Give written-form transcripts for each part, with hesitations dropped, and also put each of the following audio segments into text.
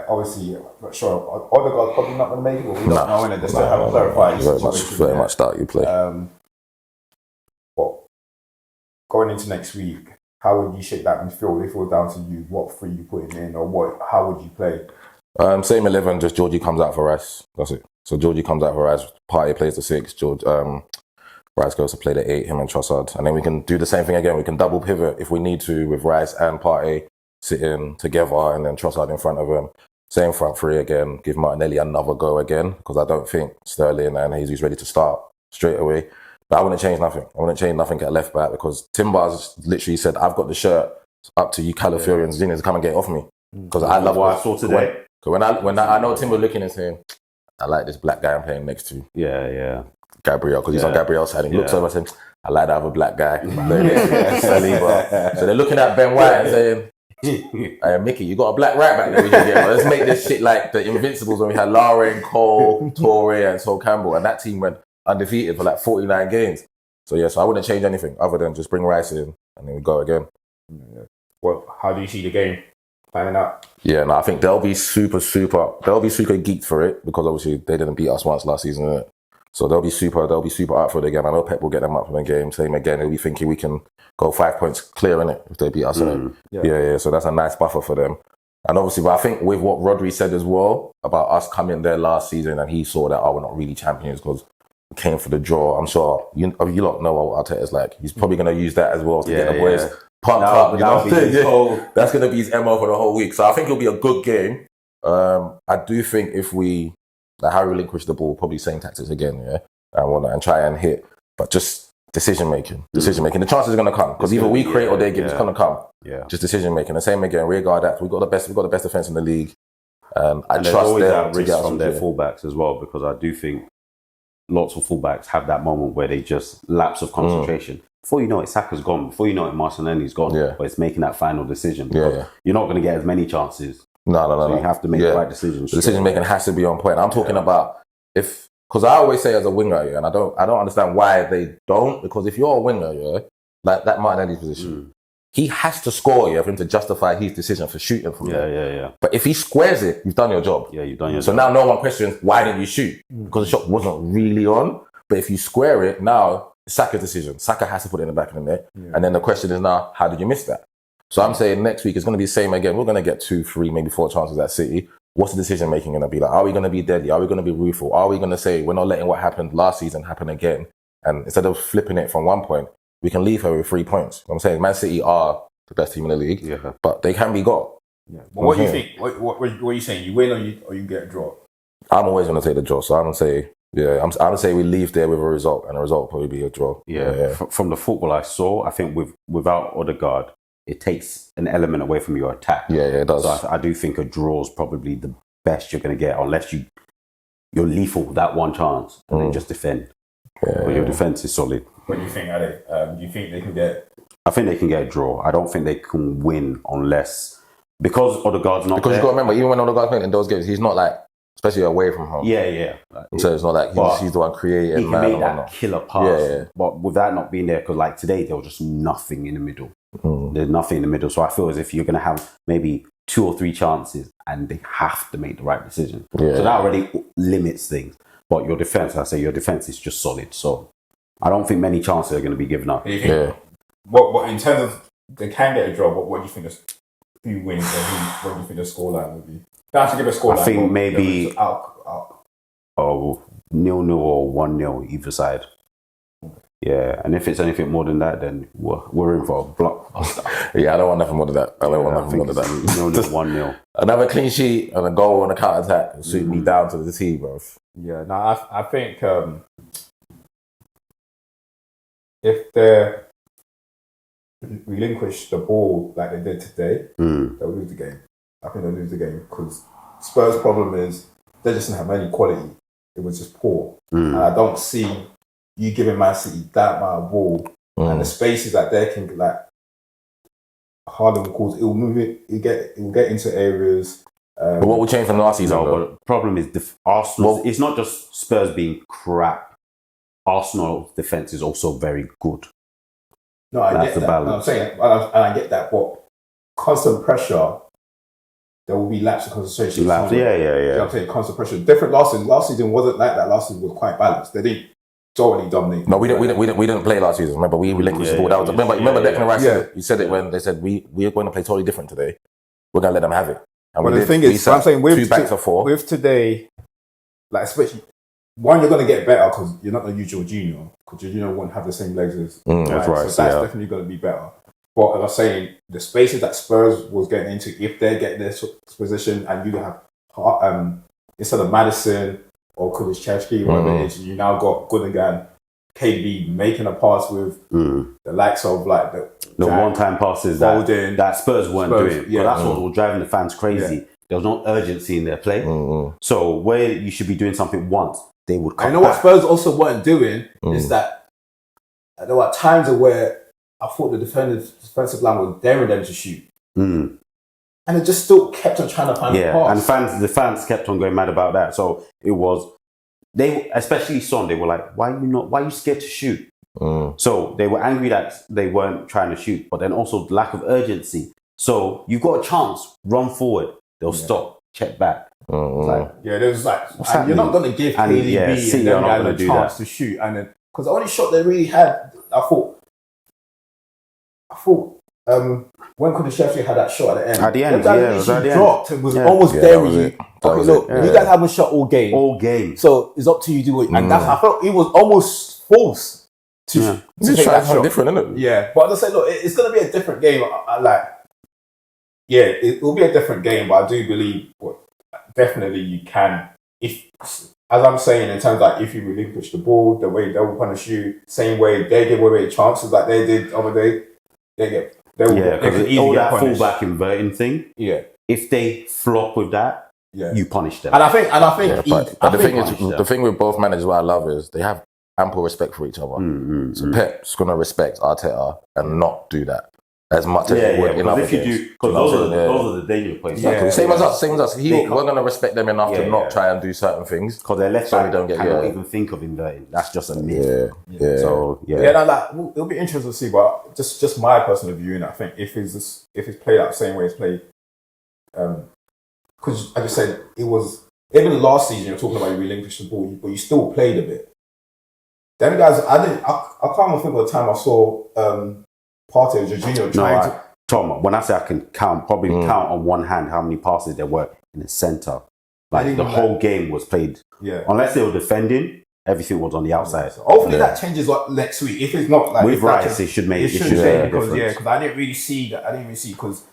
obviously, I'm not sure. Odegaard's probably not going to make it, but we don't know, and they still haven't clarified. Very much start you play. But going into next week, how would you shape that midfield if it was down to you? What three you putting in, or how would you play? Same 11, just Georgie comes out for Rice. That's it. So Georgie comes out for Rice. Partey plays the 6. Rice goes to play the 8. Him and Trossard, and then we can do the same thing again. We can double pivot if we need to with Rice and Partey sitting together, and then Trossard in front of him. Same front three again. Give Martinelli another go again, because I don't think Sterling and Jesus ready to start straight away. But I wouldn't change nothing. I wouldn't change nothing at left back, because Timber's literally said, "I've got the shirt. It's up to you, Calafiorians, to come and get it off me." Because I love what I saw today. When I know Timber looking and saying, "I like this black guy I'm playing next to." Yeah. Gabriel, because he's on Gabriel's side. And he looks over and says, "I like that other black guy." So they're looking at Ben White and saying, "Hey, Mickey, you got a black right back there. We can get. Let's make this shit like the Invincibles when we had Lauren, Cole, Torre, and Sol Campbell, and that team went undefeated for like 49 games. So I wouldn't change anything other than just bring Rice in and then we go again. Well, how do you see the game planning out? Yeah, no, I think they'll be super geeked for it, because obviously they didn't beat us once last season, innit? So they'll be super up for it again. I know Pep will get them up for the game. Same again, he'll be thinking we can go 5 points clear in it if they beat us. Yeah. So that's a nice buffer for them. And obviously, but I think with what Rodri said as well about us coming there last season, and he saw that we're not really champions because we came for the draw. I'm sure you lot know what Arteta's like. He's probably going to use that as well to get the boys pumped up. That's going to be his MO for the whole week. So I think it'll be a good game. I do think if we Harry relinquish the ball, probably same tactics again, and try and hit, but just decision making. The chances are going to come, because either we create or they give. It's going to come. Just decision making. The same again. Rearguard that. We've got the best defense in the league. I trust always them that risk from their fullbacks as well, because I do think lots of fullbacks have that moment where they just lapse of concentration. Before you know it, Saka's gone. Before you know it, Martinelli's gone. But it's making that final decision. You're not going to get as many chances. No. You have to make the right decisions. The decision making has to be on point. I'm talking about because I always say as a winger, and I don't understand why they don't, because if you're a winger, like that Martinelli position, he has to score, for him to justify his decision for shooting from there. But if he squares it, you've done your job. You've done your job. So now no one questions, why didn't you shoot? Because the shot wasn't really on. But if you square it, now Saka's decision. Saka has to put it in the back of the net. And then the question is now, how did you miss that? So I'm saying next week it's going to be the same again. We're going to get 2, 3, maybe 4 chances at City. What's the decision making going to be like? Are we going to be deadly? Are we going to be rueful? Are we going to say we're not letting what happened last season happen again? And instead of flipping it from 1 point, we can leave her with 3 points. I'm saying Man City are the best team in the league, but they can be got. But what do you think? What are you saying? You win or you get a draw? I'm always going to take the draw. So I'm going to say, I'm going to say we leave there with a result, and the result will probably be a draw. From the football I saw, I think without Odegaard, it takes an element away from your attack. It does. So I do think a draw is probably the best you're going to get, unless you're lethal with that one chance and then just defend. But your defence is solid. What do you think, Ali? Do you think they can get? I think they can get a draw. I don't think they can win unless, because Odegaard's not there. Because you've got to remember, even when Odegaard's playing in those games, he's not like, especially away from home. So it's not like he's the one creating. He can make that killer pass. But with that not being there, because like today, there was just nothing in the middle. There's nothing in the middle. So I feel as if you're going to have maybe 2 or 3 chances and they have to make the right decision. So that already limits things. But your defence, your defence is just solid. So I don't think many chances are going to be given up. What in terms of they can get a draw, but what do you think who wins or what do you think the scoreline would be? They have to give a scoreline. I think maybe out. 0-0 or 1-0 either side. And if it's anything more than that, then we're in for a block. I don't want nothing more than that. 1-0. Another clean sheet and a goal on a counter attack will suit me down to the T, bro. I think if they relinquish the ball like they did today, they'll lose the game. I think they'll lose the game because Spurs' problem is they just didn't have any quality. It was just poor. And I don't see you giving Man City that amount of ball and the spaces that they can, like Haaland calls, it will move it. It will get into areas. But what will change from last season? But the problem is Arsenal. It's not just Spurs being crap. Arsenal defense is also very good. No, I get that. No, I'm saying, and I get that, but constant pressure there will be lapse of concentration. Yeah. You know what I'm saying? Constant pressure. Different last season. Last season wasn't like that. Last season was quite balanced. They didn't totally dominate. No, we didn't play last season. Remember, we relinquished the ball. That was remember Declan Rice said it. He said it when they said we're going to play totally different today. We're going to let them have it. And but the thing is, I'm saying with 2 backs of 4. With today, like especially one, you're going to get better because you're not going to use Jorginho because Jorginho won't have the same legs as. That's right. So that's definitely going to be better. But as I was saying, the spaces that Spurs was getting into, if they're getting their position and you have instead of Maddison or Kulusevski, whatever it is, you now got Gundogan, KDB making a pass with the likes of like the one-time passes that Spurs weren't doing. Yeah, but that's what was driving the fans crazy. Yeah. There was no urgency in their play. So where you should be doing something once, they would come back. What Spurs also weren't doing is that there were times where I thought the defensive line was daring them to shoot. And it just still kept on trying to find a pass. And the fans kept on going mad about that. So it was, they, especially Son, they were like, why are you scared to shoot? So they were angry that they weren't trying to shoot, but then also lack of urgency. So you've got a chance, run forward. They'll stop, check back. There's like, and you're not going to give KDB and them guys a chance to shoot. And then, because the only shot they really had, I thought, when Kulusevski had that shot at the end, dropped and was almost there with you. Okay, look, you guys haven't shot all game. So it's up to you to do it. And that's, I felt it was almost forced to take that shot. Different, isn't it? Yeah, but as I say, look, it's going to be a different game. It will be a different game, but I do believe definitely you can. If, as I'm saying, in terms of like if you relinquish the ball, the way they will punish you, same way they give away chances like they did the other day, because all that fullback inverting thing. Yeah, if they flop with that, you punish them. And I think the thing with both managers, what I love is they have ample respect for each other. So Pep's gonna respect Arteta and not do that as much as he would in other games. Because those are the dangerous points. Same as us. We're gonna respect them enough to not try and do certain things. Because their left back cannot even think of inverting. That's just a myth. So it'll be interesting to see. But just my personal view, and I think if it's played out the same way it's played, because like I said, it was even last season. You're talking about you relinquished the ball, but you still played a bit. Them guys, I can't even think of the time I saw Partey and Jorginho trying to. Tom, when I say I can count on one hand how many passes there were in the centre. Like the whole game was played. Yeah. Unless they were defending, everything was on the outside. So hopefully that changes next week. If it's not like with Rice, it should make it should because I didn't really see that. Because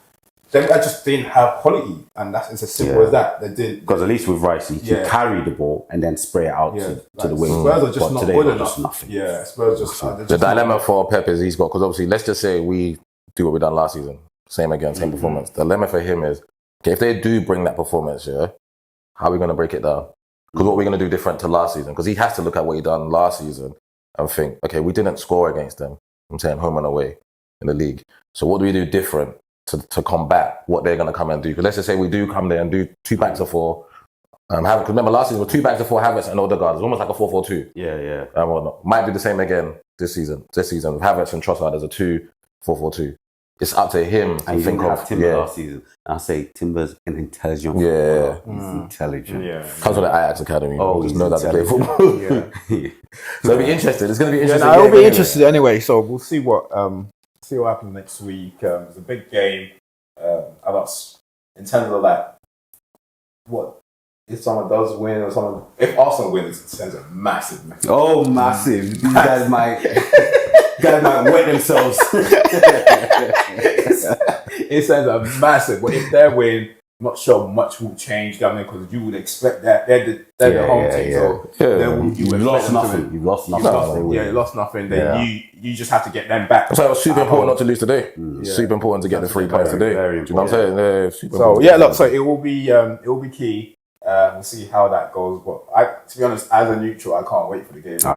them guys just didn't have quality, and that's it's as simple as that. They did because at least with Rice, he can carry the ball and then spray it out to the wing. Spurs are just not good enough. Just nothing. Yeah, Spurs just the dilemma for Pep is he's got, because obviously let's just say we do what we done last season, same performance. The dilemma for him is if they do bring that performance, how are we going to break it down? Because what we're going to do different to last season? Because he has to look at what he done last season and think, okay, we didn't score against them. I'm saying home and away in the league. So what do we do different to combat what they're going to come and do? Because let's just say we do come there and do 2 backs of 4. Because remember last season was 2 backs of 4 Havertz and Odegaard. It's almost like a 4-4-2. Yeah. Might do the same again this season. With Havertz and Trossard as a 2-4-4-2. It's up to him to think of. Have Timber last season. I say Timber's an intelligent footballer. He's intelligent. Comes from the Ajax Academy. Just know that to play football. So it'll be interesting. It's going to be interesting. It'll be interesting anyway. So we'll see what happens next week. It's a big game. In terms of like what if someone does win or if Arsenal wins, it sends a massive message. Oh, massive! These guys might wet themselves. It sends a massive. But if they win, I'm not sure much will change, because you would expect that they're the home team. So you lost nothing. You lost nothing. You lost nothing. You just have to get them back. So it was super important not to lose today. Super important to get the 3 points today. Very important. Do you know what I'm saying? So it will be key. We'll see how that goes. But to be honest, as a neutral, I can't wait for the game.